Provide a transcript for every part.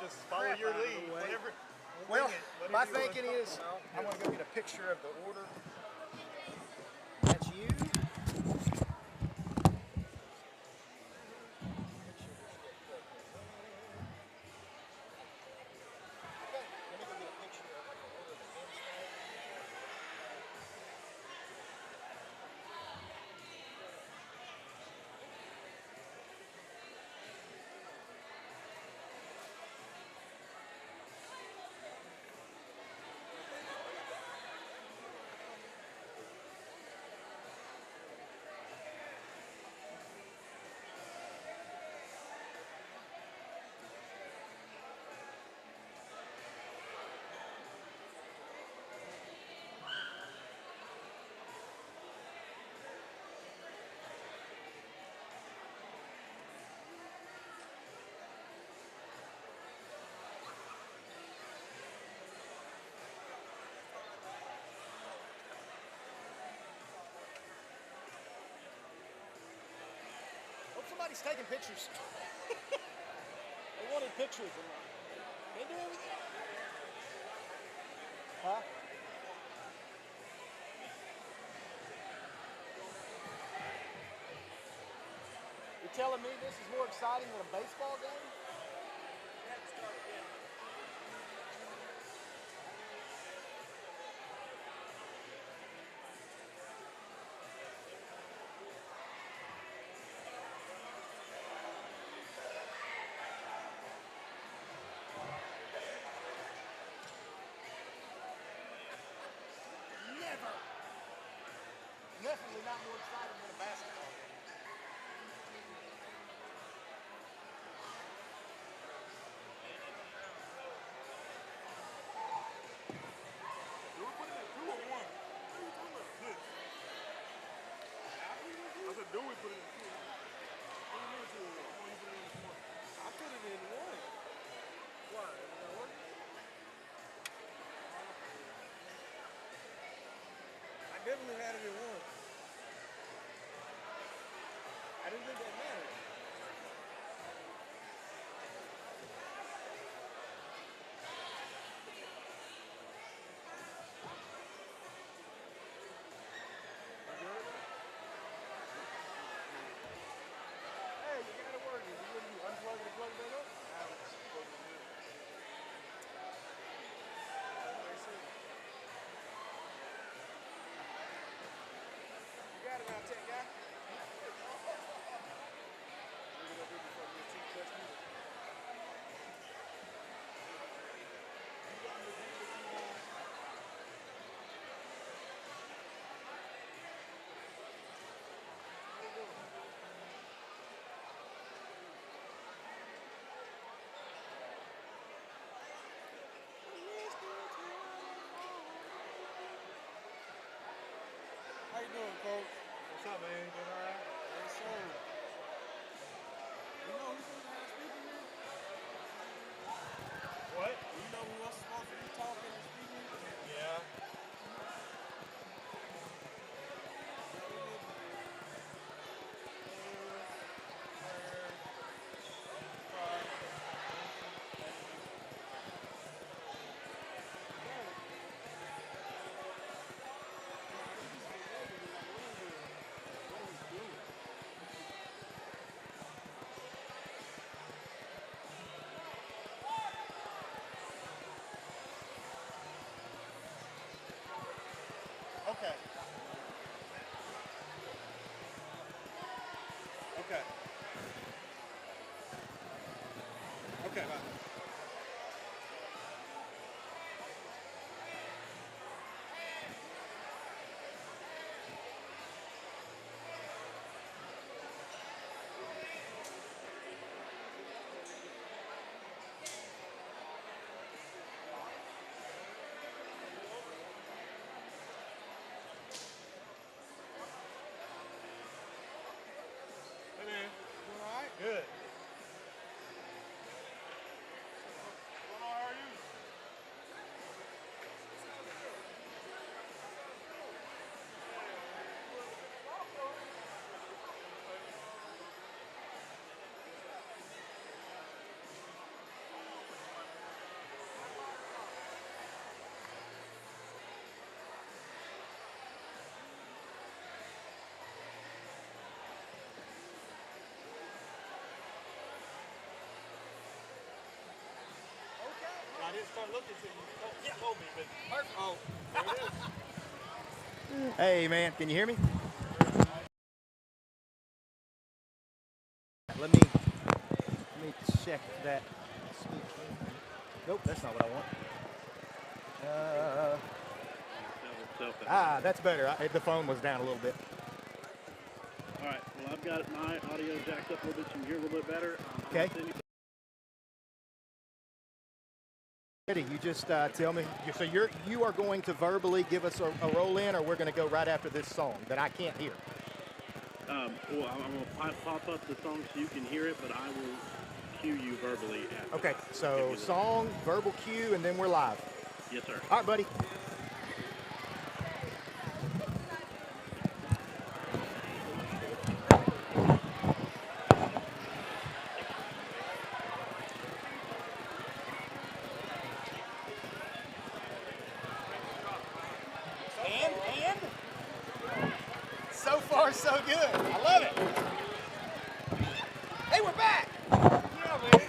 just follow your lead. Whatever. Well, my thinking is I'm going to go get a picture of the order. That's you. Somebody's taking pictures. They wanted pictures. They do everything. Huh? You're telling me this is more exciting than a baseball game? Definitely not more exciting than a basketball game. We were putting it 2 or 1. What are you talking about? This. I said, do we put it in 2 or 1? What do you mean 2 or 1? Why you put it in 1? I put it in 1. Why? Is it not working? I definitely had it in 1. I didn't think that mattered. Hey, you got it working. What do you unplug and plug that up? I was plugging it in. You got it now, tech guy. How you doing, Coach? What's up, man? You doing all right? Yes, sir. You know who's supposed to have speaking here? What? You know who else is supposed to be talking and speaking? Yeah. didn't start looking till you told me, but oh, there it is. Hey, man, can you hear me? Let me check that. Nope, that's not what I want. That's better. The phone was down a little bit. All right. Well, I've got my audio jacked up a little bit, so you can hear a little bit better. Okay. Ready? You just tell me. So you are going to verbally give us a roll in, or we're going to go right after this song that I can't hear. Well, I'm going to pop up the song so you can hear it, but I will cue you verbally. Okay. So song, verbal cue, and then we're live. Yes, sir. All right, buddy. And so far so good. I love it. Hey, we're back. Yeah, man.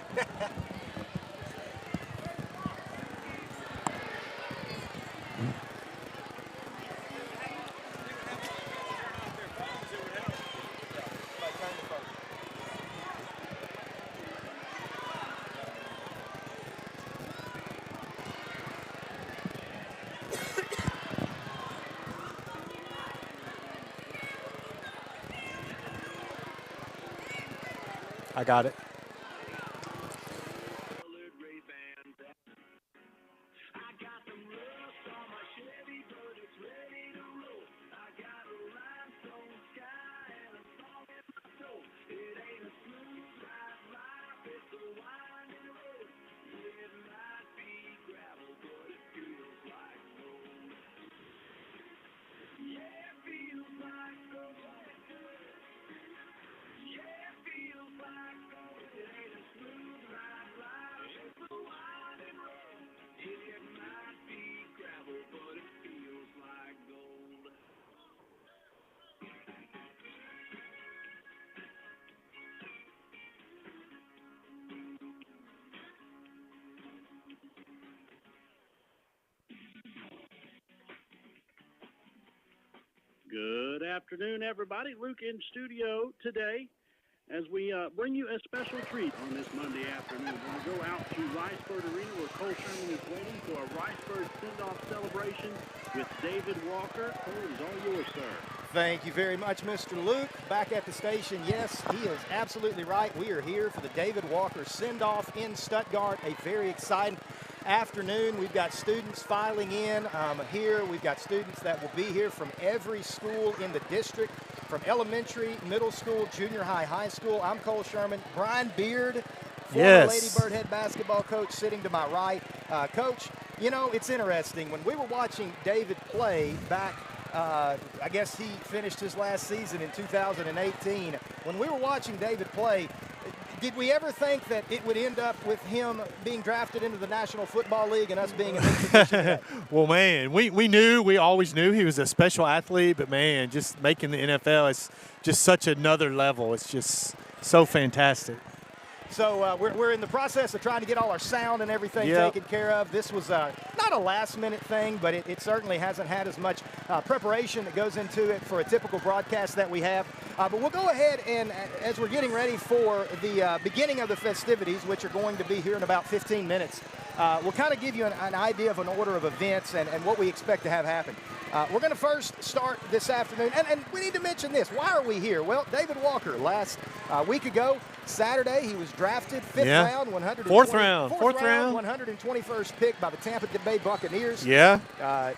I got it. Good afternoon, everybody. Luke in studio today as we bring you a special treat on this Monday afternoon. We're going to go out to Ricebird Arena where Cole Sherman is waiting for a Ricebird send-off celebration with David Walker. Cole, it is all yours, sir. Thank you very much, Mr. Luke. Back at the station, yes, he is absolutely right. We are here for the David Walker send-off in Stuttgart, a very exciting afternoon. We've got students filing in here. We've got students that will be here from every school in the district, from elementary, middle school, junior high, high school. I'm Cole Sherman. Brian Beard, former Lady Bird head basketball coach, sitting to my right. Coach, you know, it's interesting. When we were watching David play back, I guess he finished his last season in 2018. When we were watching David play, did we ever think that it would end up with him being drafted into the National Football League and us being in this position? Well, man, we always knew he was a special athlete, but, man, just making the NFL is just such another level. It's just so fantastic. So we're in the process of trying to get all our sound and everything taken care of. This was not a last-minute thing, but it certainly hasn't had as much preparation that goes into it for a typical broadcast that we have. But we'll go ahead and, as we're getting ready for the beginning of the festivities, which are going to be here in about 15 minutes, we'll kind of give you an idea of an order of events and what we expect to have happen. We're going to first start this afternoon, and we need to mention this. Why are we here? Well, David Walker, last week ago, Saturday, he was drafted fourth round, 121st pick by the Tampa Bay Buccaneers. Yeah.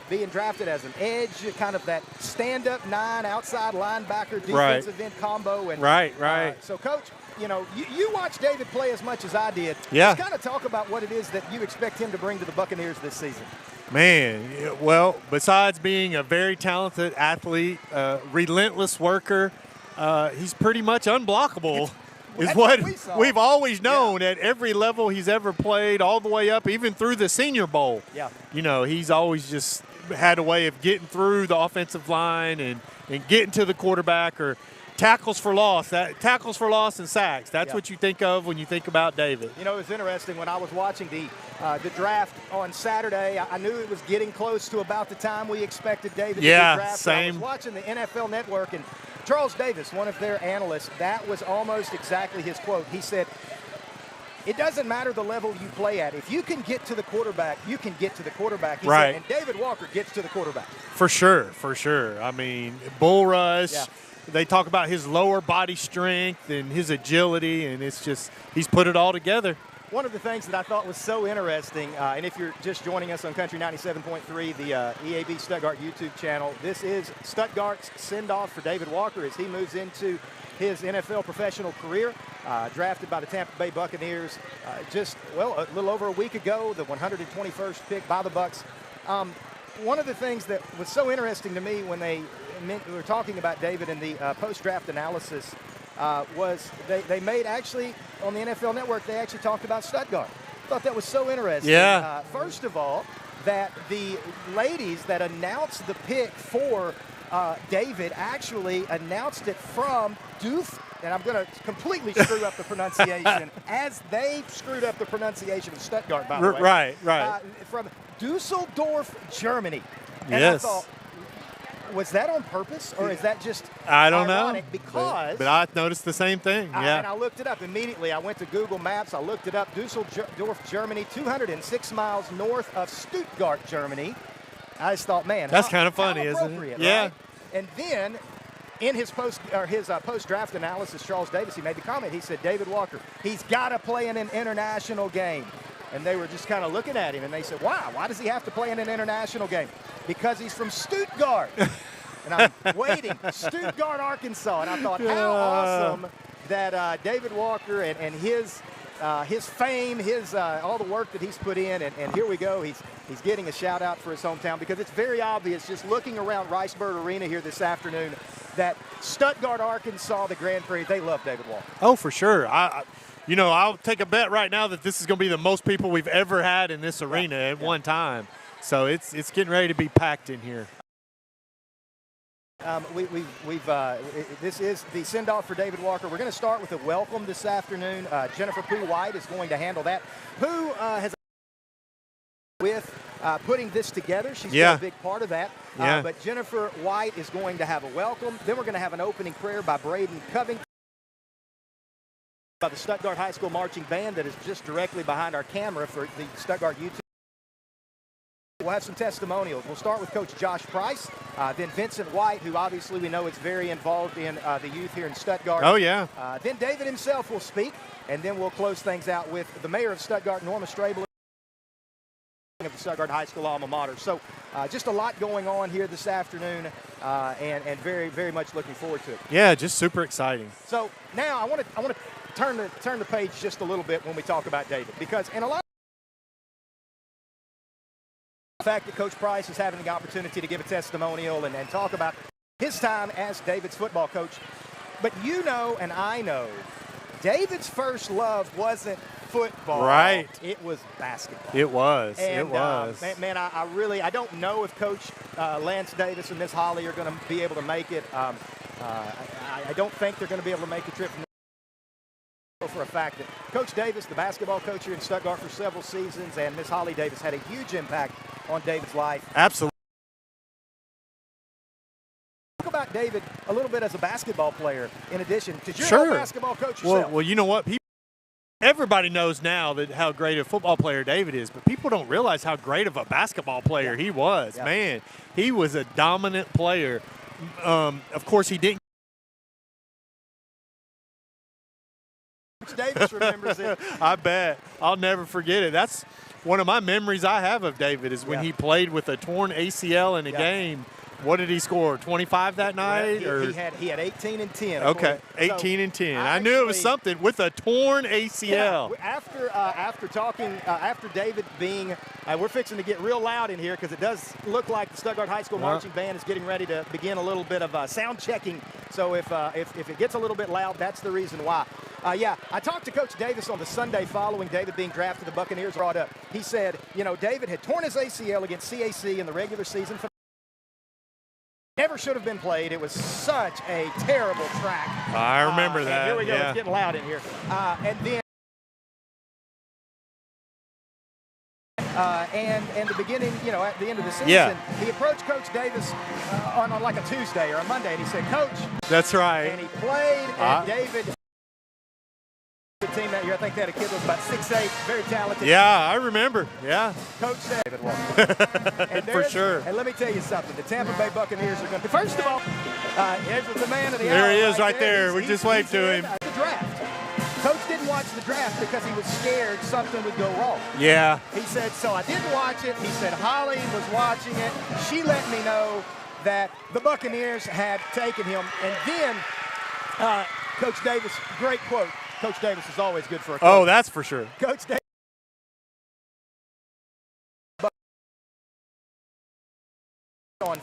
Being drafted as an edge, kind of that stand-up 9 outside linebacker defensive end combo. And, right. So, Coach, you know, you watched David play as much as I did. Yeah. Just kind of talk about what it is that you expect him to bring to the Buccaneers this season. Man, well, besides being a very talented athlete, relentless worker, he's pretty much unblockable. Is what we've always known at every level he's ever played, all the way up, even through the Senior Bowl. Yeah. You know, he's always just had a way of getting through the offensive line and getting to the quarterback or tackles for loss, and sacks. That's what you think of when you think about David. You know, it was interesting when I was watching the draft on Saturday. I knew it was getting close to about the time we expected David to be drafted. Same. I was watching the NFL Network, and Charles Davis, one of their analysts, that was almost exactly his quote. He said, it doesn't matter the level you play at. If you can get to the quarterback, you can get to the quarterback. He said, and David Walker gets to the quarterback. For sure. I mean, bull rush. Yeah. They talk about his lower body strength and his agility, and it's just he's put it all together. One of the things that I thought was so interesting, and if you're just joining us on Country 97.3, the EAB Stuttgart YouTube channel, this is Stuttgart's send-off for David Walker as he moves into his NFL professional career. Drafted by the Tampa Bay Buccaneers a little over a week ago, the 121st pick by the Bucs. One of the things that was so interesting to me when we were talking about David in the post-draft analysis was they made actually on the NFL Network, they actually talked about Stuttgart. I thought that was so interesting. Yeah. First of all, that the ladies that announced the pick for David actually announced it from Doof, and I'm going to completely screw up the pronunciation, as they screwed up the pronunciation of Stuttgart, by the way. Right. From Dusseldorf, Germany. And yes. I thought, was that on purpose, or is that just I don't ironic? know. Because but I noticed the same thing. And I looked it up immediately. I went to Google Maps. I looked it up. Dusseldorf, Germany, 206 miles north of Stuttgart, Germany. I just thought, man, that's kind of funny, isn't it? Right? Yeah. And then in his post-draft analysis, Charles Davis, he made the comment. He said, David Walker, he's got to play in an international game. And they were just kind of looking at him, and they said, wow, why does he have to play in an international game? Because he's from Stuttgart. And I'm waiting, Stuttgart, Arkansas. And I thought, how awesome that David Walker and his fame, all the work that he's put in, and here we go. He's getting a shout-out for his hometown, because it's very obvious just looking around Ricebird Arena here this afternoon that Stuttgart, Arkansas, the Grand Prairie, they love David Walker. Oh, for sure. I'll take a bet right now that this is going to be the most people we've ever had in this arena at one time. So it's getting ready to be packed in here. This is the send-off for David Walker. We're going to start with a welcome this afternoon. Jennifer Pooh White is going to handle that. Pooh has with putting this together. She's been a big part of that. But Jennifer White is going to have a welcome. Then we're going to have an opening prayer by Braden Covington, by the Stuttgart High School Marching Band that is just directly behind our camera for the Stuttgart YouTube. We'll have some testimonials. We'll start with Coach Josh Price, then Vincent White, who obviously we know is very involved in the youth here in Stuttgart. Oh, yeah. Then David himself will speak, and then we'll close things out with the mayor of Stuttgart, Norma Strabel, of the Stuttgart High School alma mater. So just a lot going on here this afternoon, and very, very much looking forward to it. Yeah, just super exciting. So now I want to turn the page just a little bit when we talk about David, because in a lot the fact that Coach Price is having the opportunity to give a testimonial and talk about his time as David's football coach. But you know, and I know, David's first love wasn't football. Right. It was basketball. It was. And, it was. Man, I don't know if Coach Lance Davis and Miss Holly are going to be able to make it. I don't think they're going to be able to make the trip from for a fact that Coach Davis, the basketball coach here in Stuttgart for several seasons, and Miss Holly Davis had a huge impact on David's life. Absolutely. Talk about David a little bit as a basketball player in addition, because you're a basketball coach yourself. Well, you know what? Everybody knows now that how great a football player David is, but people don't realize how great of a basketball player he was. Yeah. Man, he was a dominant player. Of course, he didn't. Davis remembers it. I bet. I'll never forget it. That's one of my memories I have of David is when he played with a torn ACL in a game. What did he score? 25 that night? He had 18 and 10. Okay, 18 and 10. I knew it was something with a torn ACL. After David being, we're fixing to get real loud in here because it does look like the Stuttgart High School Marching Band is getting ready to begin a little bit of sound checking. So if it gets a little bit loud, that's the reason why. I talked to Coach Davis on the Sunday following David being drafted. The Buccaneers brought up. He said, David had torn his ACL against CAC in the regular season. never should have been played. It was such a terrible track. I remember that. And here we go. Yeah. It's getting loud in here. And then. And the beginning, you know, at the end of the season, he approached Coach Davis on like a Tuesday or a Monday, and he said, "Coach." That's right. And he played, and David, the team that year, I think they had a kid that was about 6'8", very talented. Yeah, I remember. Yeah. Coach said, David Walker. For sure. And let me tell you something. The Tampa Bay Buccaneers are going to, first of all, here's the man of the hour. There he is right there. We just waved to him. The draft. Coach didn't watch the draft because he was scared something would go wrong. Yeah. He said, so I didn't watch it. He said, Holly was watching it. She let me know that the Buccaneers had taken him. And then Coach Davis, great quote. Coach Davis is always good for a quote. Oh, that's for sure. Coach Davis. On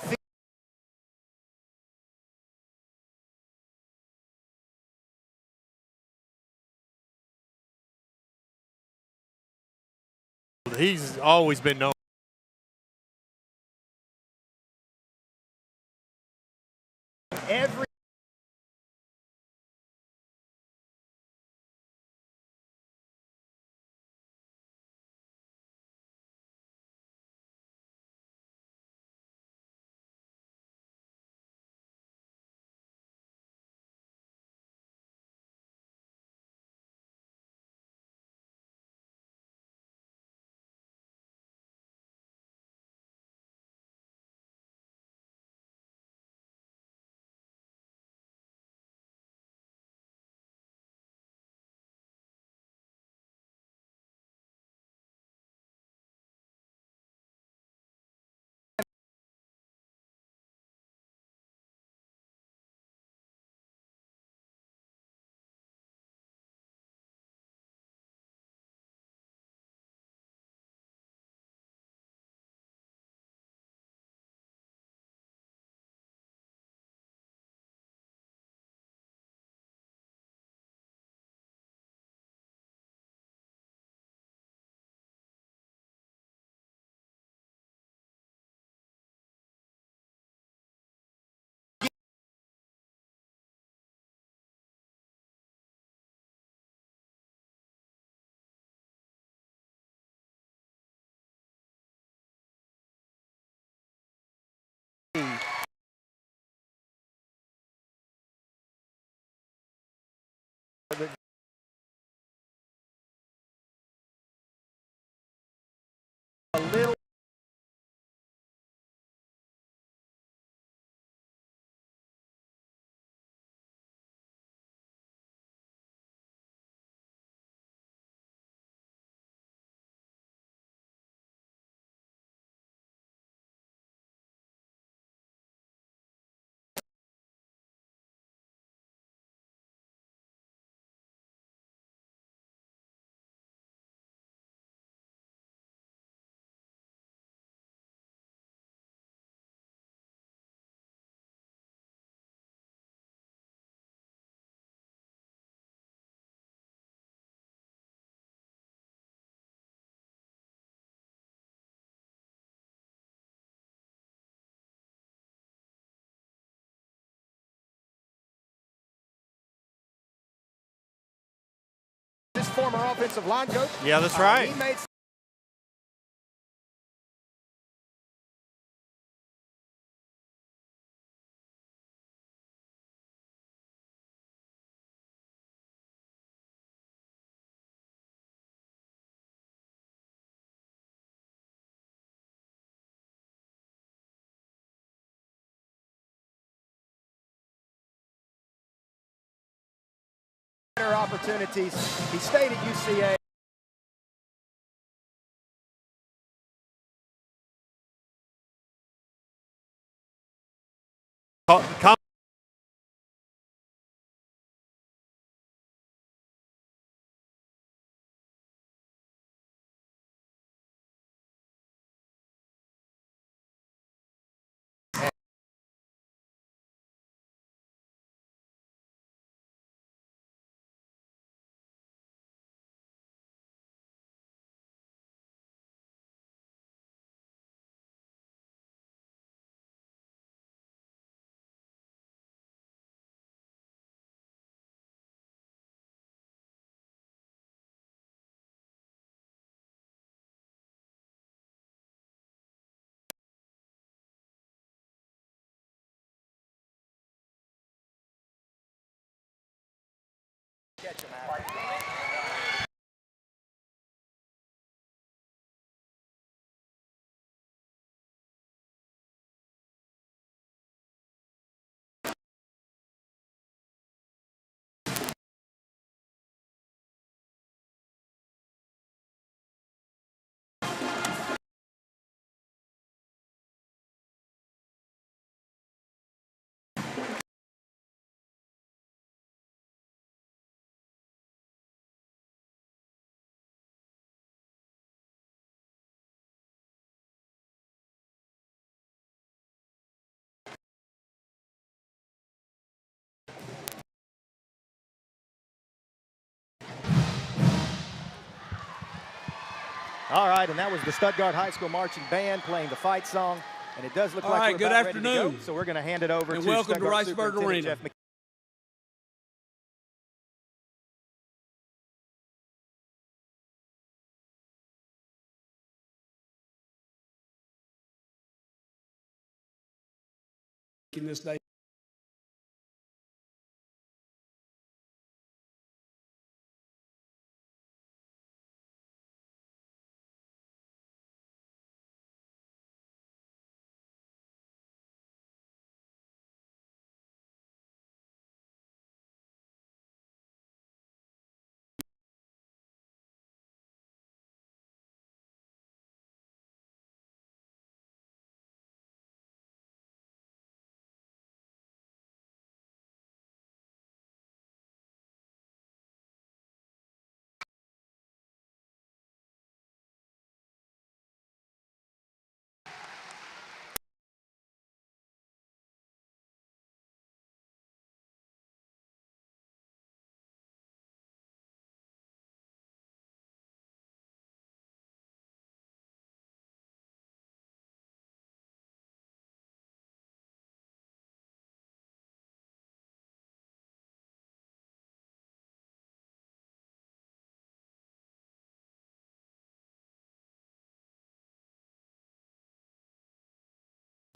He's always been known. every a little this former offensive line coach. Yeah, that's right. He made better opportunities. He stayed at UCA. Come catch them after. All right, and that was the Stuttgart High School Marching Band playing the fight song, and it does look like we're good about ready to afternoon. go, so we're going to hand it over And to welcome to Stuttgart Riceburg Superintendent Arena. Jeff McKee. In this day.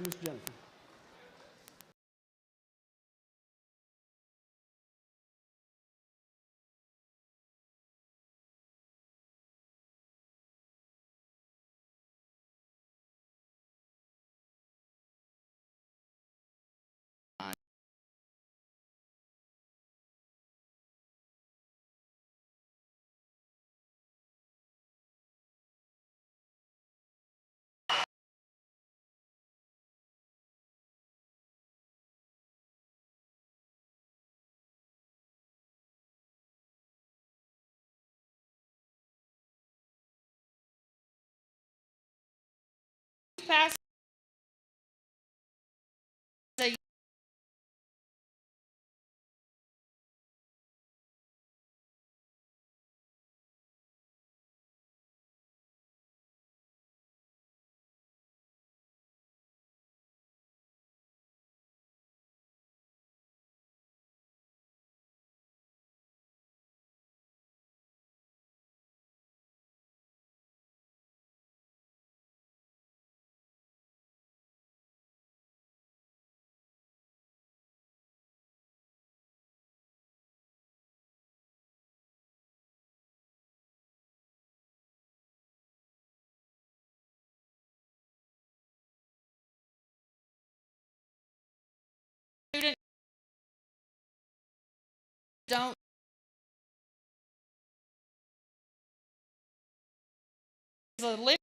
Miss Jennifer. Pass a student don't is a living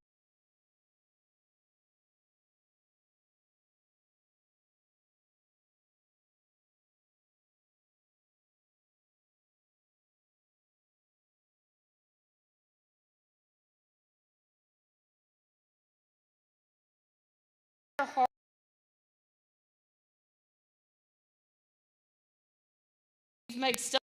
heart made stuff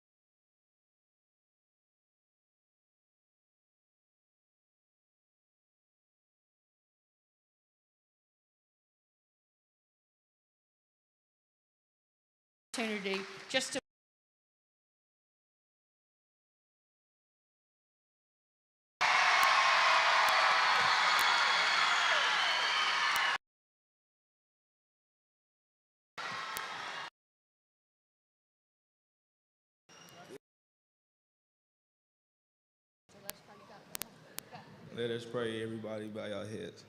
opportunity just to Let us pray, everybody, bow your heads.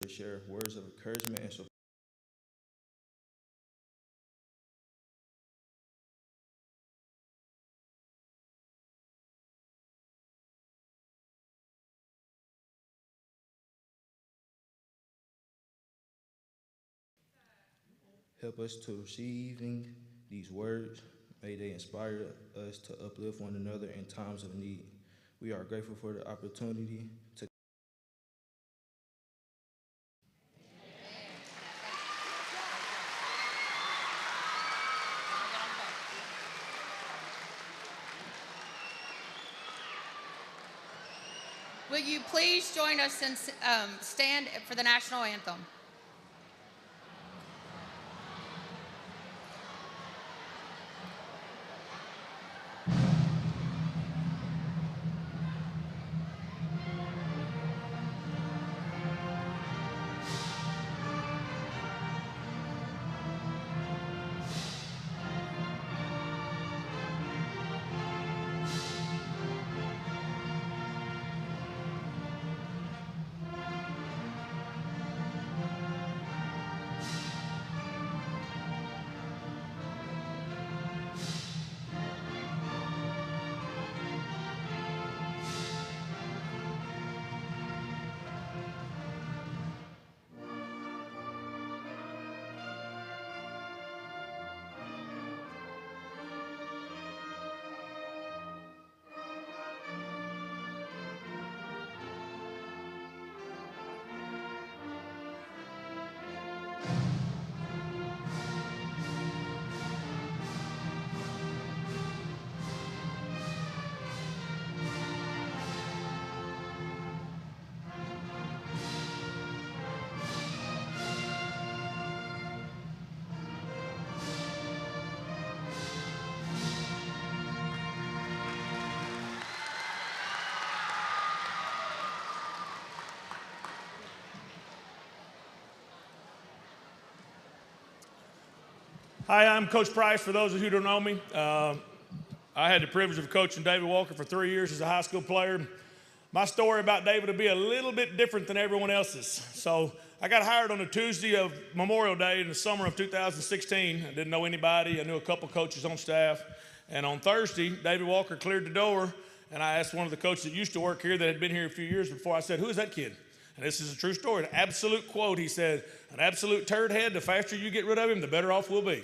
To share words of encouragement and support. Help us to receiving these words. May they inspire us to uplift one another in times of need. We are grateful for the opportunity to Will you please join us and stand for the national anthem? Hi, I'm Coach Price. For those of you who don't know me, I had the privilege of coaching David Walker for 3 years as a high school player. My story about David will be a little bit different than everyone else's. So I got hired on a Tuesday of Memorial Day in the summer of 2016. I didn't know anybody. I knew a couple coaches on staff. And on Thursday, David Walker cleared the door, and I asked one of the coaches that used to work here that had been here a few years before, I said, "Who is that kid?" And this is a true story, an absolute quote. He said, "An absolute turd head, the faster you get rid of him, the better off we'll be."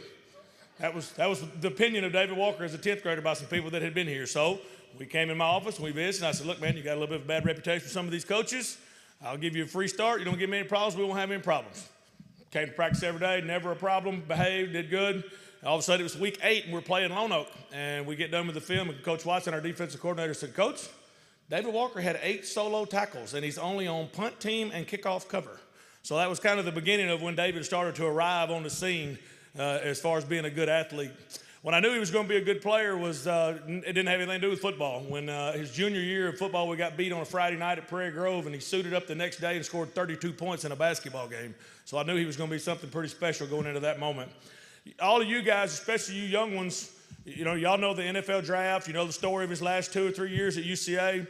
That was the opinion of David Walker as a 10th grader by some people that had been here. So we came in my office and we visited, and I said, "Look, man, you got a little bit of a bad reputation with some of these coaches. I'll give you a free start. You don't give me any problems, we won't have any problems." Came to practice every day, never a problem, behaved, did good. And all of a sudden, it was week 8, and we're playing Lone Oak. And we get done with the film, and Coach Watson, our defensive coordinator, said, "Coach, David Walker had 8 solo tackles, and he's only on punt team and kickoff cover." So that was kind of the beginning of when David started to arrive on the scene as far as being a good athlete. When I knew he was going to be a good player was it didn't have anything to do with football. When his junior year of football, we got beat on a Friday night at Prairie Grove, and he suited up the next day and scored 32 points in a basketball game. So I knew he was going to be something pretty special going into that moment. All of you guys, especially you young ones, y'all know the NFL draft. You know the story of his last 2 or 3 years at UCA.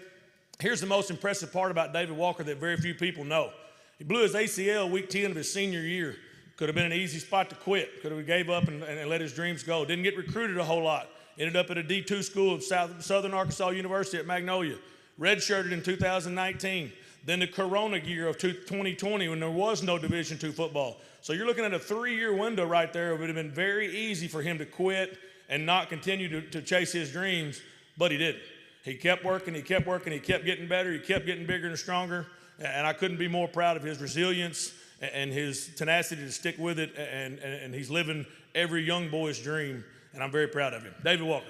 Here's the most impressive part about David Walker that very few people know. He blew his ACL week 10 of his senior year. Could have been an easy spot to quit. Could have gave up and let his dreams go. Didn't get recruited a whole lot. Ended up at a D2 school of Southern Arkansas University at Magnolia. Redshirted in 2019. Then the Corona year of 2020 when there was no Division II football. So you're looking at a 3-year window right there. It would have been very easy for him to quit and not continue to chase his dreams, but he didn't. He kept working, he kept working, he kept getting better, he kept getting bigger and stronger, and I couldn't be more proud of his resilience and his tenacity to stick with it, and he's living every young boy's dream, and I'm very proud of him. David Walker.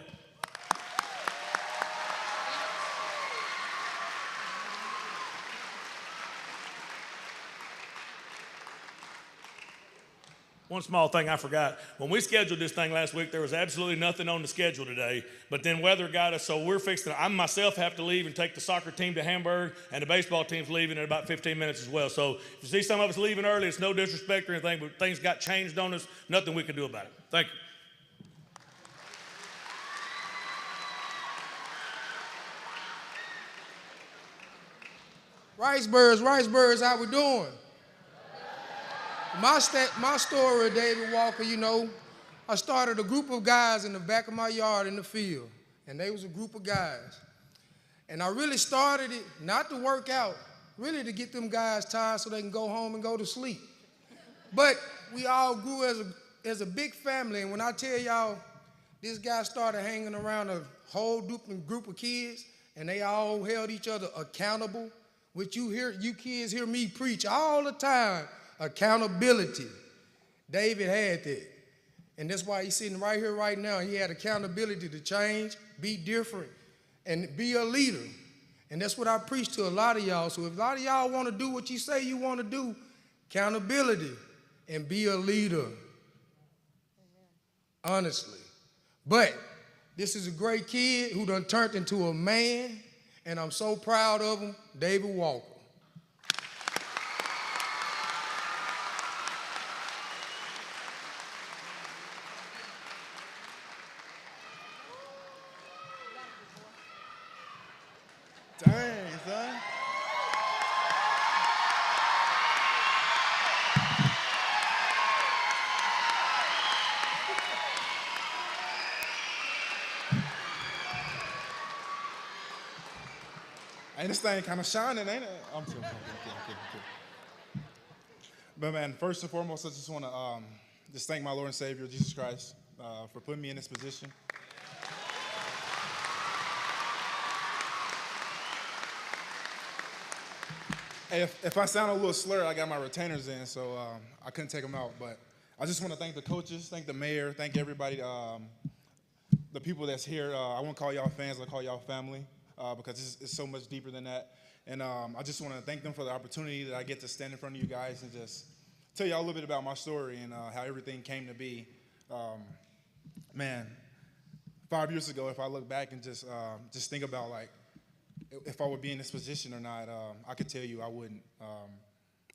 One small thing I forgot. When we scheduled this thing last week, there was absolutely nothing on the schedule today. But then weather got us, so we're fixing it. I myself have to leave and take the soccer team to Hamburg, and the baseball team's leaving in about 15 minutes as well. So if you see some of us leaving early, it's no disrespect or anything, but things got changed on us. Nothing we can do about it. Thank you. Ricebirds, how we doing? My story, David Walker, I started a group of guys in the back of my yard in the field, and they was a group of guys. And I really started it not to work out, really to get them guys tired so they can go home and go to sleep. But we all grew as a big family, and when I tell y'all, this guy started hanging around a whole group of kids, and they all held each other accountable, which you kids hear me preach all the time, accountability. David had that. And that's why he's sitting right here right now. He had accountability to change, be different, and be a leader. And that's what I preach to a lot of y'all. So if a lot of y'all want to do what you say you want to do, accountability and be a leader. Honestly. But this is a great kid who done turned into a man, and I'm so proud of him, David Walker. Dang, son. Ain't this thing kind of shining, ain't it? I'm kidding. But man, first and foremost, I just want to just thank my Lord and Savior, Jesus Christ, for putting me in this position. Hey, if I sound a little slurred, I got my retainers in, so I couldn't take them out. But I just want to thank the coaches, thank the mayor, thank everybody, the people that's here. I won't call y'all fans, I'll call y'all family, because it's so much deeper than that. And I just want to thank them for the opportunity that I get to stand in front of you guys and just tell y'all a little bit about my story and how everything came to be. Man, 5 years ago, if I look back and just think about, like, if I would be in this position or not, I could tell you I wouldn't.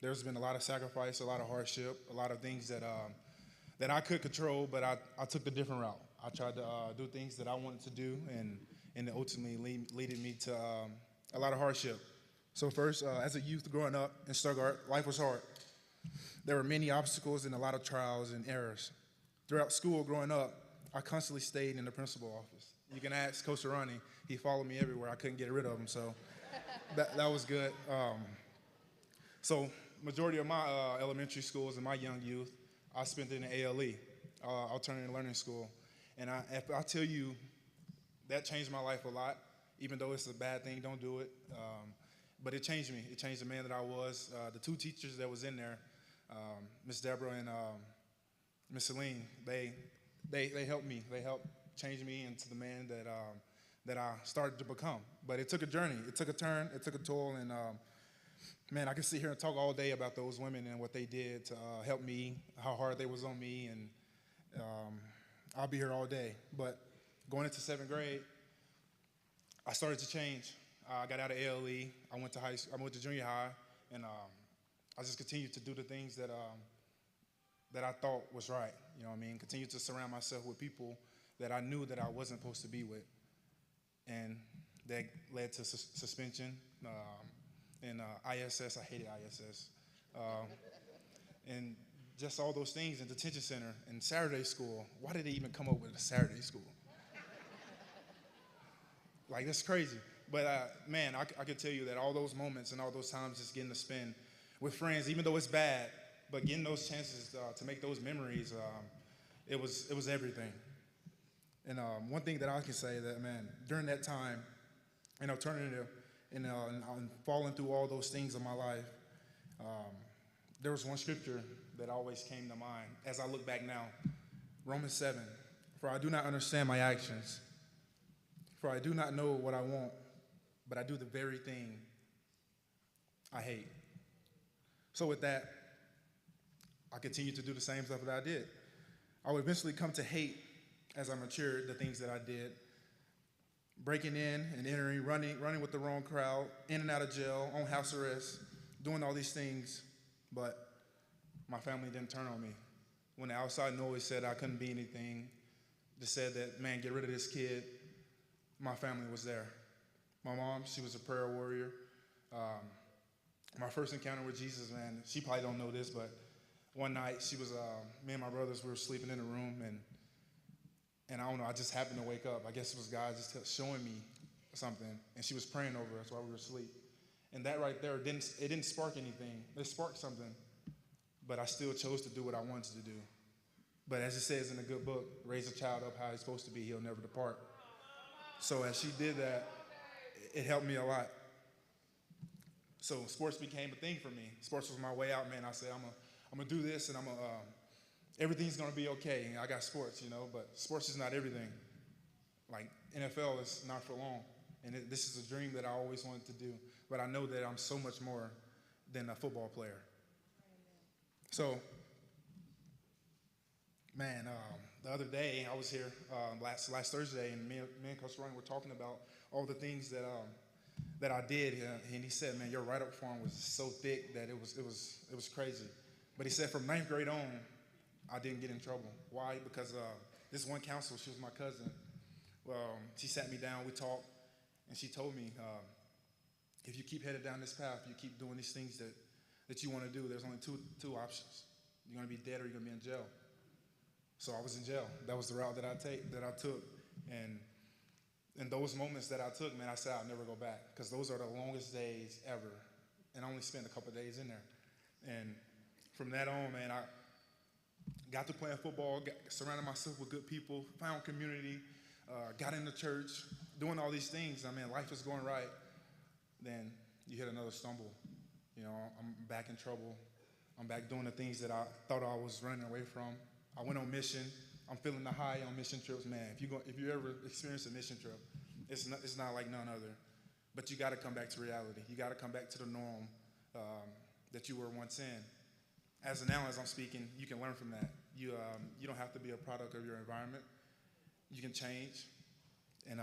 There's been a lot of sacrifice, a lot of hardship, a lot of things that I could control, but I took the different route. I tried to do things that I wanted to do, and it ultimately leaded me to a lot of hardship. So first, as a youth growing up in Stuttgart, life was hard. There were many obstacles and a lot of trials and errors. Throughout school growing up, I constantly stayed in the principal's office. You can ask Coach Ronnie. He followed me everywhere. I couldn't get rid of him, so that was good. So majority of my elementary schools and my young youth, I spent in the ALE, Alternative Learning School. And if I tell you, that changed my life a lot. Even though it's a bad thing, don't do it. But it changed me. It changed the man that I was. The two teachers that was in there, Miss Deborah and Miss Celine, they helped me. They helped change me into the man that I started to become. But it took a journey. It took a turn. It took a toll. And, man, I could sit here and talk all day about those women and what they did to help me, how hard they was on me. And I'll be here all day. But going into 7th grade, I started to change. I got out of ALE. I went to high school. I went to junior high. And I just continued to do the things that I thought was right. You know what I mean? Continued to surround myself with people that I knew that I wasn't supposed to be with. And that led to suspension and ISS. I hated ISS. And just all those things in detention center and Saturday school. Why did they even come up with a Saturday school? Like, that's crazy. But, man, I could tell you that all those moments and all those times just getting to spend with friends, even though it's bad, but getting those chances to make those memories, it was everything. And one thing that I can say that, man, during that time in alternative and falling through all those things in my life, there was one scripture that always came to mind as I look back now. Romans 7, for I do not understand my actions, for I do not know what I want, but I do the very thing I hate. So with that, I continued to do the same stuff that I did. I would eventually come to hate, as I matured, the things that I did. Breaking in and entering, running with the wrong crowd, in and out of jail, on house arrest, doing all these things, but my family didn't turn on me. When the outside noise said I couldn't be anything, just said that, man, get rid of this kid, my family was there. My mom, she was a prayer warrior. My first encounter with Jesus, man, she probably don't know this, but one night she was, me and my brothers, we were sleeping in a room, and I don't know, I just happened to wake up. I guess it was God just showing me something, and she was praying over us while we were asleep. And that right there, it didn't spark anything. It sparked something, but I still chose to do what I wanted to do. But as it says in the good book, raise a child up how he's supposed to be, he'll never depart. So as she did that, it helped me a lot. So sports became a thing for me. Sports was my way out, man. I said, I'm gonna do this, and everything's gonna be okay. I got sports, you know, but sports is not everything. Like NFL is not for long, and this is a dream that I always wanted to do. But I know that I'm so much more than a football player. So, man, the other day I was here last Thursday, and me and Coach Ryan were talking about all the things that I did, and he said, man, your write-up form was so thick that it was crazy. But he said from 9th grade on, I didn't get in trouble. Why? Because this one counselor, she was my cousin. She sat me down, we talked, and she told me, if you keep headed down this path, you keep doing these things that you want to do, there's only two options. You're going to be dead or you're going to be in jail. So I was in jail. That was the route that I took. And in those moments that I took, man, I said I'll never go back, because those are the longest days ever. And I only spent a couple of days in there. And from that on, man, I got to playing football, surrounded myself with good people, found community, got into church, doing all these things. I mean, life is going right. Then you hit another stumble. You know, I'm back in trouble. I'm back doing the things that I thought I was running away from. I went on mission. I'm feeling the high on mission trips, man. If you ever experience a mission trip, it's not like none other. But you got to come back to reality. You got to come back to the norm that you were once in. As of now, as I'm speaking, you can learn from that. You don't have to be a product of your environment. You can change. And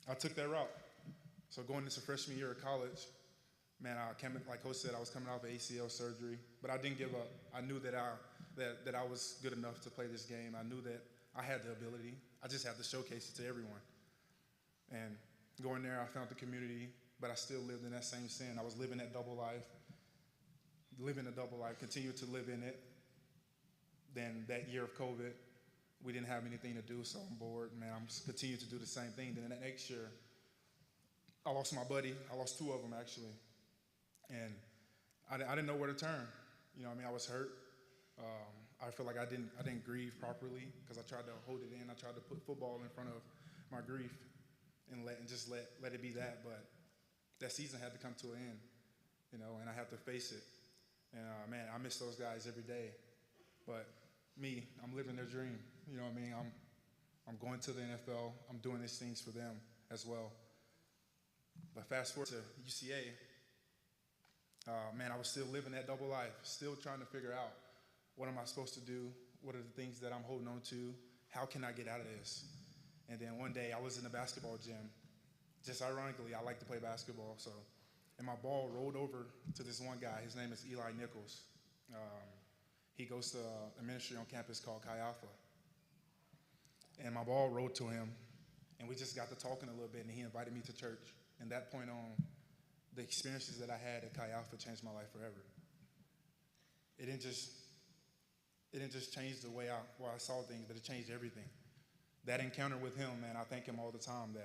I took that route. So going into freshman year of college, man, like Coach said, I was coming off of ACL surgery, but I didn't give up. I knew that I was good enough to play this game. I knew that I had the ability. I just had to showcase it to everyone. And going there, I found the community, but I still lived in that same sin. I was living that double life, continued to live in it. Then that year of COVID, we didn't have anything to do, so I'm bored. Man, I'm just continuing to do the same thing. Then that next year, I lost my buddy. I lost two of them, actually. And I didn't know where to turn. You know what I mean? I was hurt. I feel like I didn't grieve properly, because I tried to hold it in. I tried to put football in front of my grief and just let it be that. But that season had to come to an end, you know, and I had to face it. And man, I miss those guys every day. But me, I'm living their dream. You know what I mean? I'm going to the NFL. I'm doing these things for them as well. But fast forward to UCA, man, I was still living that double life, still trying to figure out, what am I supposed to do? What are the things that I'm holding on to? How can I get out of this? And then one day I was in the basketball gym. Just ironically, I like to play basketball, and my ball rolled over to this one guy. His name is Eli Nichols. He goes to a ministry on campus called Chi Alpha. And my ball rolled to him, and we just got to talking a little bit, and he invited me to church. And that point on, the experiences that I had at Chi Alpha changed my life forever. It didn't just change the way I saw things, but it changed everything. That encounter with him, man, I thank him all the time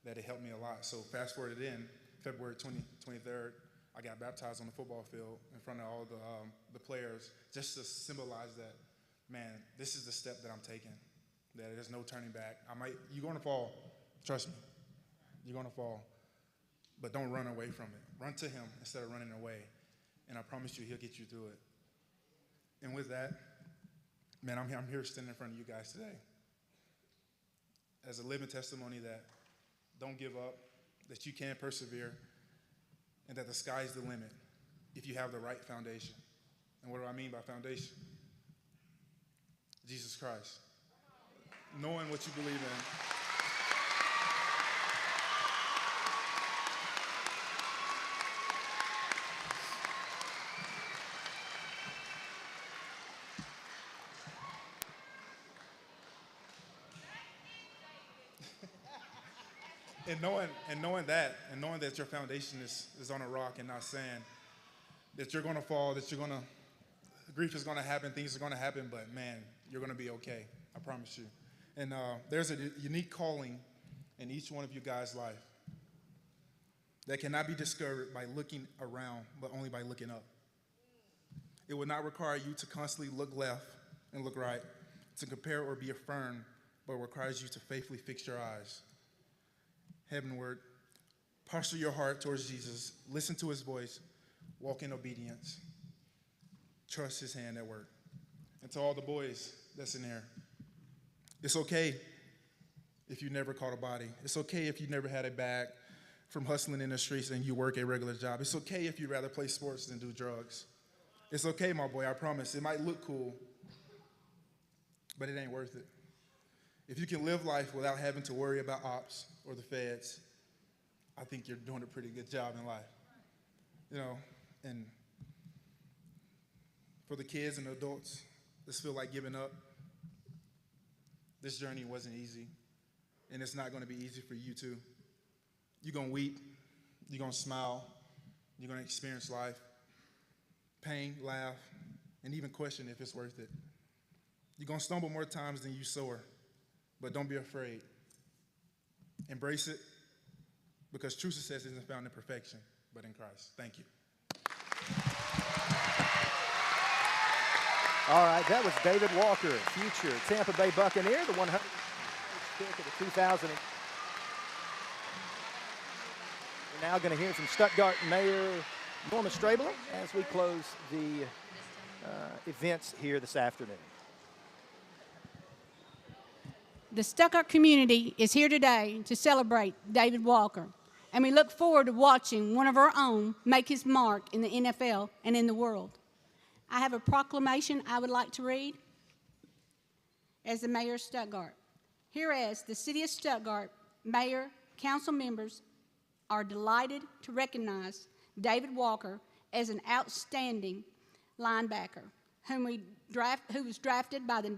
that it helped me a lot. So fast forward in February 23rd, I got baptized on the football field in front of all the players, just to symbolize that, man, this is the step that I'm taking, that there's no turning back. You're going to fall, trust me, you're going to fall, but don't run away from it. Run to him instead of running away, and I promise you, he'll get you through it. And with that, man, I'm here standing in front of you guys today as a living testimony that don't give up, that you can persevere, and that the sky's the limit if you have the right foundation. And what do I mean by foundation? Jesus Christ. Knowing what you believe in. And knowing that your foundation is on a rock and not sand, that you're going to fall, grief is going to happen, things are going to happen, but man, you're going to be okay. I promise you. And there's a unique calling in each one of you guys' life that cannot be discovered by looking around, but only by looking up. It will not require you to constantly look left and look right, to compare or be affirmed, but requires you to faithfully fix your eyes heavenward, posture your heart towards Jesus, listen to his voice, walk in obedience, trust his hand at work. And to all the boys that's in there, it's okay if you never caught a body. It's okay if you never had a bag from hustling in the streets and you work a regular job. It's okay if you'd rather play sports than do drugs. It's okay, my boy, I promise. It might look cool, but it ain't worth it. If you can live life without having to worry about ops or the feds, I think you're doing a pretty good job in life. You know, and for the kids and the adults that feel like giving up, this journey wasn't easy, and it's not going to be easy for you too. You're going to weep, you're going to smile, you're going to experience life, pain, laugh, and even question if it's worth it. You're going to stumble more times than you soar, but don't be afraid. Embrace it, because true success isn't found in perfection, but in Christ. Thank you. All right, that was David Walker, future Tampa Bay Buccaneer, the 100th pick of the 2000. We're now going to hear from Stuttgart Mayor Norma Strabler as we close the events here this afternoon. The Stuttgart community is here today to celebrate David Walker, and we look forward to watching one of our own make his mark in the NFL and in the world. I have a proclamation I would like to read as the Mayor of Stuttgart. Whereas the City of Stuttgart, Mayor, Council members are delighted to recognize David Walker as an outstanding linebacker who was drafted by the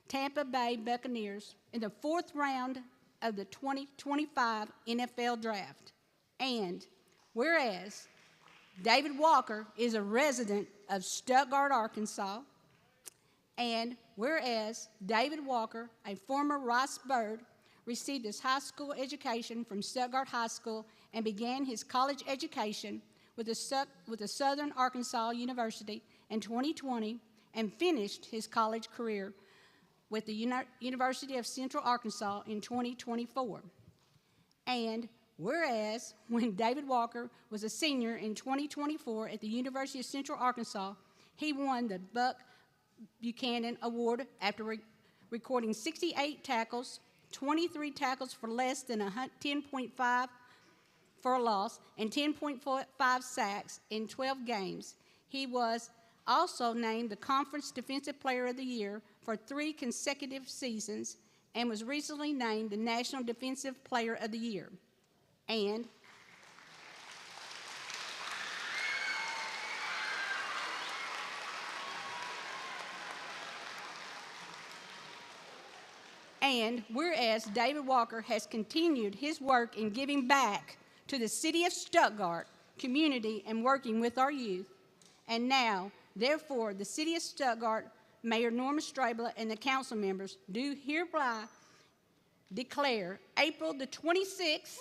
Tampa Bay Buccaneers in the 4th round of the 2025 NFL Draft. And whereas David Walker is a resident of Stuttgart, Arkansas, and whereas David Walker, a former Rice Bird, received his high school education from Stuttgart High School and began his college education with the Southern Arkansas University in 2020 and finished his college career with the University of Central Arkansas in 2024. And whereas when David Walker was a senior in 2024 at the University of Central Arkansas, he won the Buck Buchanan Award after recording 68 tackles, 23 tackles for less than 10.5 for a loss, and 10.5 sacks in 12 games. He was also named the Conference Defensive Player of the Year for 3 consecutive seasons and was recently named the National Defensive Player of the Year. And whereas David Walker has continued his work in giving back to the City of Stuttgart community and working with our youth, and now, therefore, the City of Stuttgart, Mayor Norma Strabler, and the council members do hereby declare April the 26th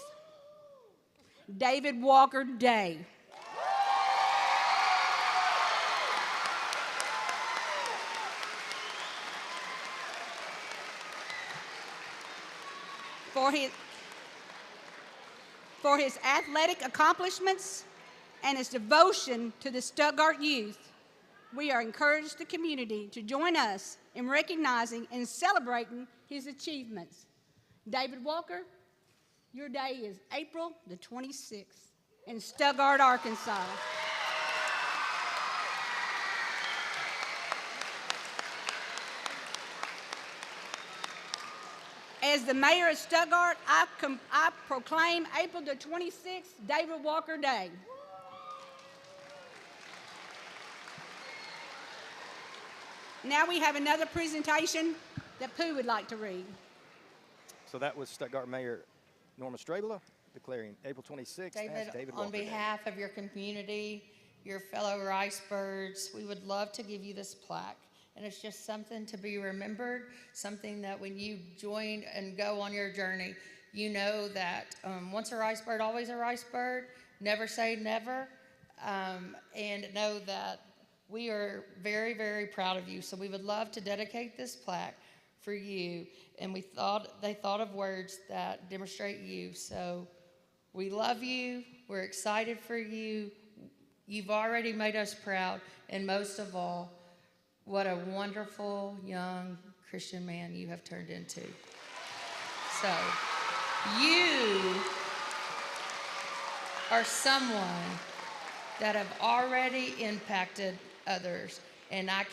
David Walker Day. For his athletic accomplishments and his devotion to the Stuttgart youth, we are encouraged the community to join us in recognizing and celebrating his achievements. David Walker, your day is April the 26th in Stuttgart, Arkansas. as the mayor of Stuttgart, I proclaim April the 26th David Walker Day. Now we have another presentation that Pooh would like to read. So that was Stuttgart Mayor Norma Strabela declaring April 26th as David Walker on Day. behalf of your community, your fellow Ricebirds, we would love to give you this plaque. And it's just something to be remembered, something that when you join and go on your journey, you know that once a Ricebird, always a Ricebird, never say never, and know that we are very, very proud of you. So we would love to dedicate this plaque for you, and they thought of words that demonstrate you. So we love you, we're excited for you, you've already made us proud, and most of all, what a wonderful young Christian man you have turned into. So you are someone that have already impacted others, and I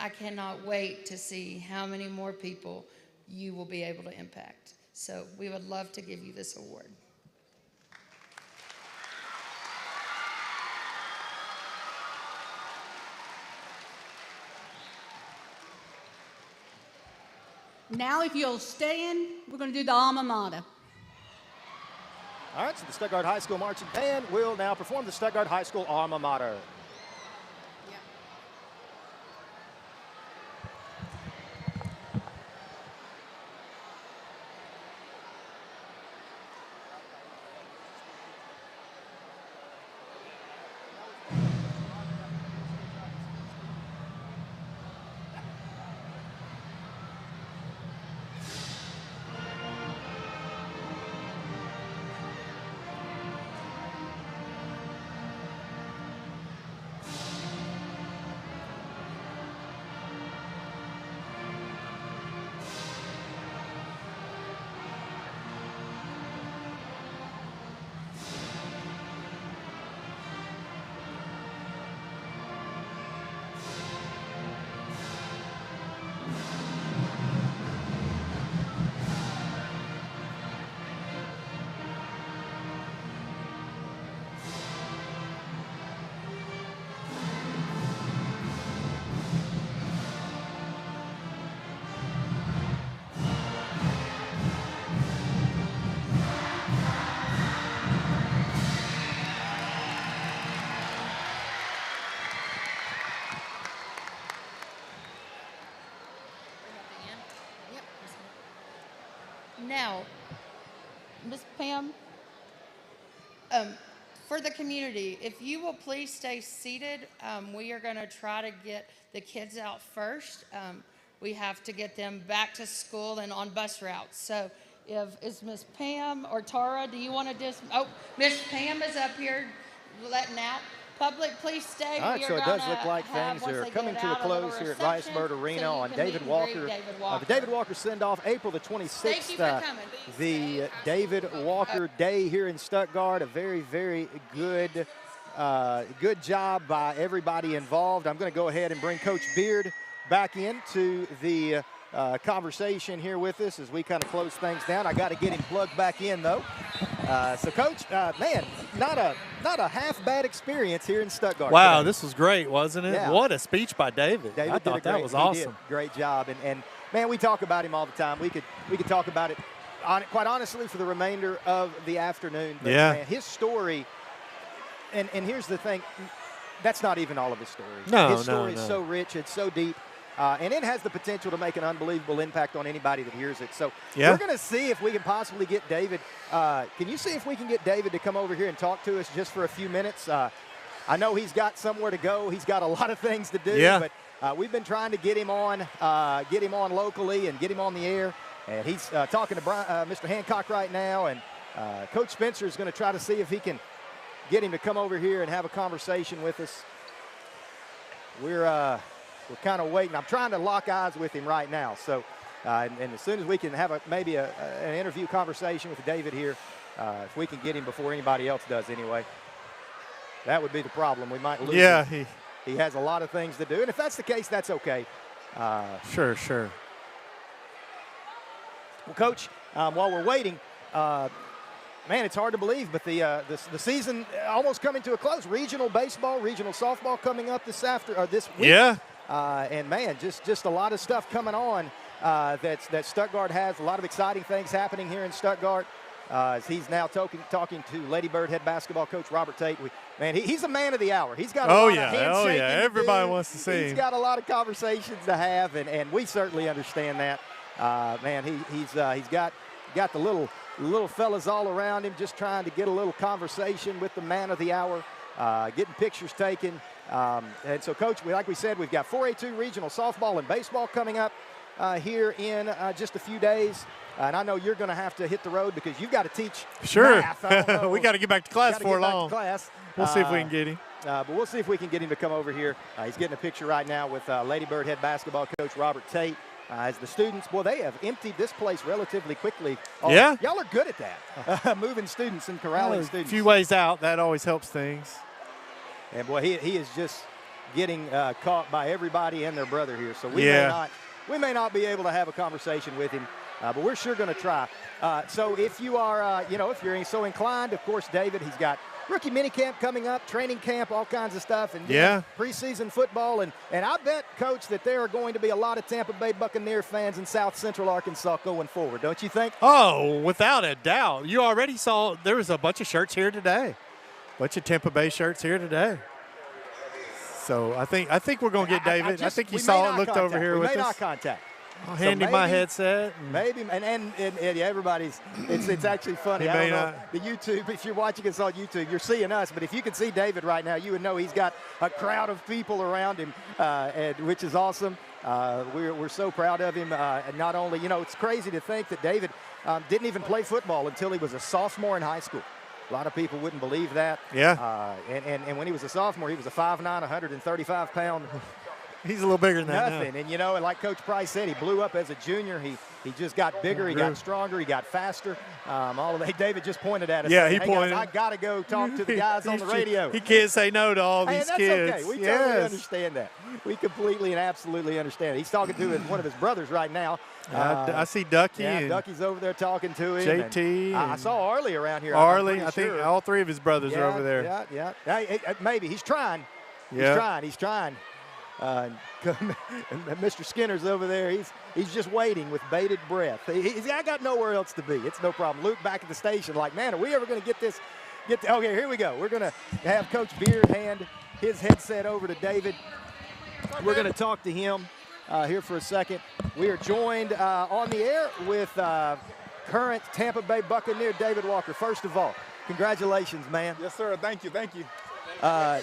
cannot wait to see how many more people you will be able to impact. So we would love to give you this award. Now, if you'll stand, we're going to do the alma mater. All right, so the Stuttgart High School Marching Band will now perform the Stuttgart High School alma mater. Now, Ms. Pam, for the community, if you will please stay seated, we are going to try to get the kids out first. We have to get them back to school and on bus routes. So is Ms. Pam or Tara, do you want to Ms. Pam is up here letting out. Public, please stay. All right, so it does look like things are coming to a close here at Ricebird Arena on David Walker. The David Walker send-off, April the 26th. Thank you for coming. The David Walker Day here in Stuttgart. A very, very good, good job by everybody involved. I'm going to go ahead and bring Coach Beard back into the conversation here with us as we kind of close things down. I got to get him plugged back in, though. So, Coach, man, not a half bad experience here in Stuttgart. Wow, today. this was great, wasn't it? Yeah. What a speech by David. I thought that was awesome. Great job, and man, we talk about him all the time. We could talk about it quite honestly for the remainder of the afternoon. But yeah, man, his story, and here's the thing, that's not even all of his story. No, his story is so rich, it's so deep. And it has the potential to make an unbelievable impact on anybody that hears it. So we're going to see if we can possibly get David. Can you see if we can get David to come over here and talk to us just for a few minutes? I know he's got somewhere to go. He's got a lot of things to do. Yeah. But we've been trying to get him on locally and get him on the air. And he's talking to Mr. Hancock right now. And Coach Spencer is going to try to see if he can get him to come over here and have a conversation with us. We're kind of waiting. I'm trying to lock eyes with him right now. So, and as soon as we can have maybe an interview conversation with David here, if we can get him before anybody else does anyway, that would be the problem. We might lose him. He has a lot of things to do. And if that's the case, that's okay. Sure. Well, Coach, while we're waiting, man, it's hard to believe, but the season almost coming to a close. Regional baseball, regional softball coming up this week. Yeah. And man, just a lot of stuff coming on that Stuttgart has. A lot of exciting things happening here in Stuttgart. As he's now talking to Lady Bird head basketball coach Robert Tate. He's a man of the hour. He's got a lot of handshaking to everybody do. wants to see him. He's got a lot of conversations to have, and we certainly understand that. Man, he's got the little fellas all around him, just trying to get a little conversation with the man of the hour, getting pictures taken. And so, Coach, like we said, we've got 4A2 regional softball and baseball coming up here in just a few days. And I know you're going to have to hit the road because you've got to teach math. We got to get back to class before long. We'll see if we can get him. But we'll see if we can get him to come over here. He's getting a picture right now with Lady Bird head basketball coach Robert Tate. As the students, they have emptied this place relatively quickly. Yeah. Y'all are good at that, moving students and corralling students. A few ways out, that always helps things. And, boy, he is just getting caught by everybody and their brother here. So we may not be able to have a conversation with him. But we're sure going to try. So if you are, if you're so inclined, of course, David, he's got rookie minicamp coming up, training camp, all kinds of stuff, and preseason football. And I bet, Coach, that there are going to be a lot of Tampa Bay Buccaneer fans in South Central Arkansas going forward, don't you think? Oh, without a doubt. You already saw there was a bunch of shirts here today, bunch of Tampa Bay shirts here today. So I think we're going to get David. I think he saw it, looked over here with us. We made eye contact. I'll hand him my headset. Maybe, and everybody's, it's actually funny. I don't know, the YouTube, if you're watching us on YouTube, you're seeing us, but if you can see David right now, you would know he's got a crowd of people around him, which is awesome. We're so proud of him. And not only, it's crazy to think that David didn't even play football until he was a sophomore in high school. A lot of people wouldn't believe that. Yeah. And when he was a sophomore, he was a 5'9", 135-pound. He's a little bigger than that. Nothing. And, and like Coach Price said, he blew up as a junior. He just got bigger. He got stronger. He got faster. All of that. David just pointed at us. Yeah, saying, he pointed. Guys, I got to go talk to the guys on the radio. He can't say no to all these that's kids. Okay. We totally understand that. We completely and absolutely understand it. He's talking to one of his brothers right now. I see Ducky. Yeah, Ducky's over there talking to him. JT. I saw Arlie around here. Arlie, I think all three of his brothers are over there. Yeah. Maybe. He's trying. Yeah. He's trying. Mr. Skinner's over there. He's just waiting with bated breath. I got nowhere else to be. It's no problem. Luke back at the station like, man, are we ever going to get this? Okay, here we go. We're going to have Coach Beard hand his headset over to David. We're going to talk to him here for a second. We are joined on the air with current Tampa Bay Buccaneer David Walker. First of all, congratulations, man. Yes, sir. Thank you.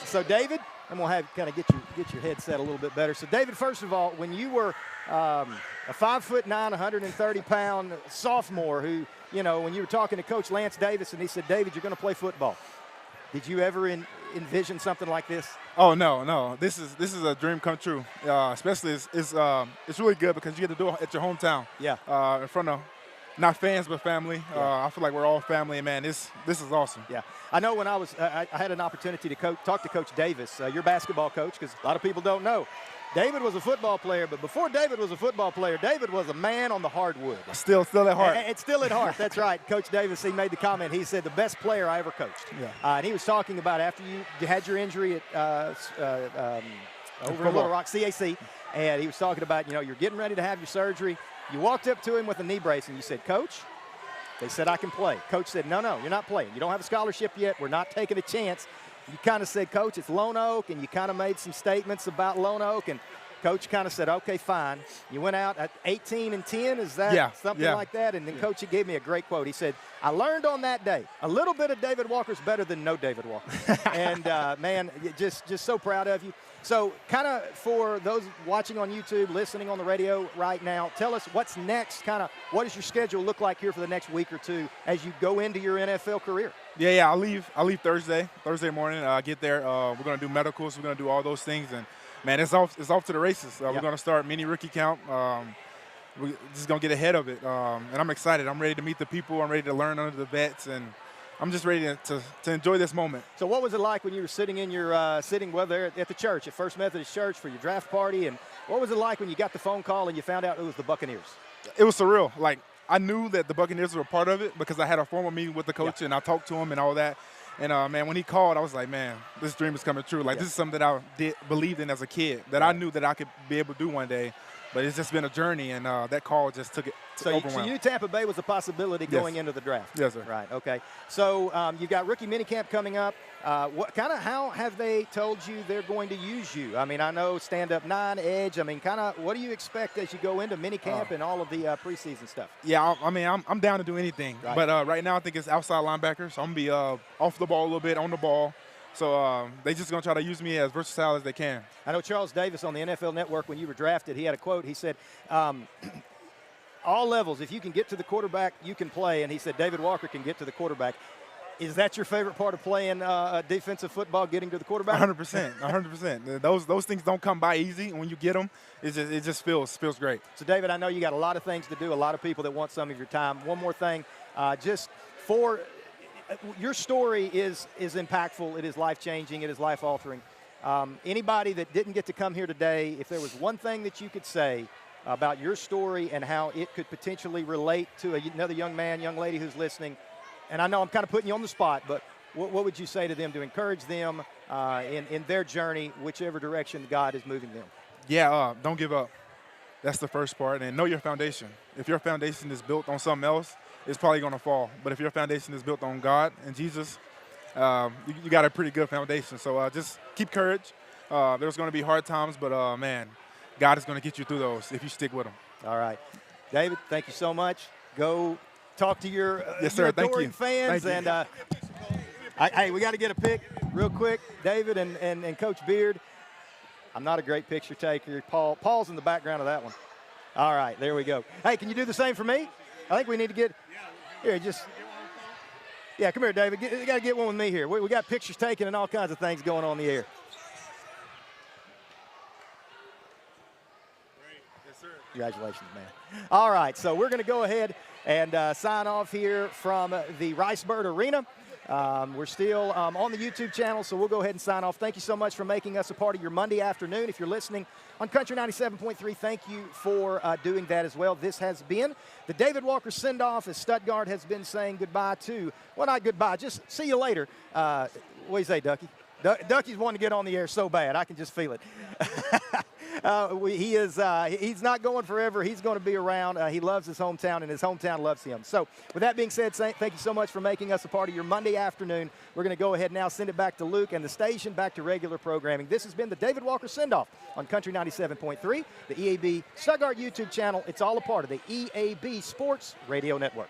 So, David, I'm going to have kind of get your headset a little bit better. So, David, first of all, when you were a 5'9", 130-pound sophomore who, when you were talking to Coach Lance Davis and he said, David, you're going to play football, did you ever envision something like this? Oh, no. This is a dream come true. Especially it's really good because you get to do it at your hometown. Yeah. In front of not fans but family. I feel like we're all family, and man, this is awesome. Yeah. I know when I had an opportunity to talk to Coach Davis, your basketball coach, because a lot of people don't know. David was a football player, but before David was a football player, David was a man on the hardwood. Still at heart. It's still at heart. That's right. Coach Davis, he made the comment. He said the best player I ever coached. Yeah. And he was talking about after you had your injury at over in Little Rock, CAC, and he was talking about, you're getting ready to have your surgery. You walked up to him with a knee brace and you said, Coach, they said I can play. Coach said, no, you're not playing. You don't have a scholarship yet. We're not taking a chance. You kind of said, Coach, it's Lone Oak, and you kind of made some statements about Lone Oak, and Coach kind of said, okay, fine. You went out at 18-10, is that something like that? And then Coach, he gave me a great quote. He said, I learned on that day, a little bit of David Walker's better than no David Walker. And, man, just so proud of you. So kind of for those watching on YouTube, listening on the radio right now, tell us what's next, what does your schedule look like here for the next week or two as you go into your NFL career? Yeah, I'll leave Thursday morning. Get there. We're going to do medicals. We're going to do all those things. And, man, it's off to the races. We're going to start mini rookie camp. We're just going to get ahead of it. And I'm excited. I'm ready to meet the people. I'm ready to learn under the vets. And I'm just ready to enjoy this moment. So what was it like when you were sitting in your there at the church, at First Methodist Church for your draft party? And what was it like when you got the phone call and you found out it was the Buccaneers? It was surreal. Like, I knew that the Buccaneers were a part of it because I had a formal meeting with the coach and I talked to him and all that. And, man, when he called, I was like, man, this dream is coming true. Like, this is something that I believed in as a kid that I knew that I could be able to do one day. But it's just been a journey, and that call just took it. So you knew Tampa Bay was a possibility going into the draft? Yes, sir. Right, okay. So you've got rookie minicamp coming up. How have they told you they're going to use you? I mean, I know stand-up 9, edge. I mean, what do you expect as you go into minicamp and all of the preseason stuff? Yeah, I mean, I'm down to do anything. Right. But right now I think it's outside linebacker, so I'm going to be off the ball a little bit, on the ball. So they just going to try to use me as versatile as they can. I know Charles Davis on the NFL Network, when you were drafted, he had a quote. He said, all levels, if you can get to the quarterback, you can play. And he said, David Walker can get to the quarterback. Is that your favorite part of playing defensive football, getting to the quarterback? 100%, 100%. Those things don't come by easy. And when you get them, it just feels great. So, David, I know you got a lot of things to do, a lot of people that want some of your time. One more thing, just for your story is impactful. It is life-changing. It is life-altering. Anybody that didn't get to come here today, if there was one thing that you could say about your story and how it could potentially relate to another young man, young lady who's listening, and I know I'm kind of putting you on the spot, but what would you say to them to encourage them in their journey, whichever direction God is moving them? Yeah, don't give up. That's the first part. And know your foundation. If your foundation is built on something else, it's probably going to fall. But if your foundation is built on God and Jesus, you got a pretty good foundation. So just keep courage. There's going to be hard times, but, man, God is going to get you through those if you stick with him. All right. David, thank you so much. Go talk to your, yes, sir. your adoring fans. Thank you. And, hey, we got to get a pic real quick, David and Coach Beard. I'm not a great picture taker. Paul's in the background of that one. All right, there we go. Hey, can you do the same for me? I think we need to get here. Yeah, come here, David. You got to get one with me here. We got pictures taken and all kinds of things going on in the air. Yes, sir. Congratulations, man. All right, so we're going to go ahead and sign off here from the Ricebird Arena. We're still on the YouTube channel, so we'll go ahead and sign off. Thank you so much for making us a part of your Monday afternoon. If you're listening on Country 97.3, thank you for doing that as well. This has been the David Walker send-off, as Stuttgart has been saying goodbye to, well, not goodbye, just see you later. What do you say, Ducky? Ducky's wanting to get on the air so bad. I can just feel it. He's not going forever. He's going to be around. He loves his hometown, and his hometown loves him. So with that being said, thank you so much for making us a part of your Monday afternoon. We're going to go ahead now, send it back to Luke and the station, back to regular programming. This has been the David Walker Send-Off on Country 97.3, the EAB Stuttgart YouTube channel. It's all a part of the EAB Sports Radio Network.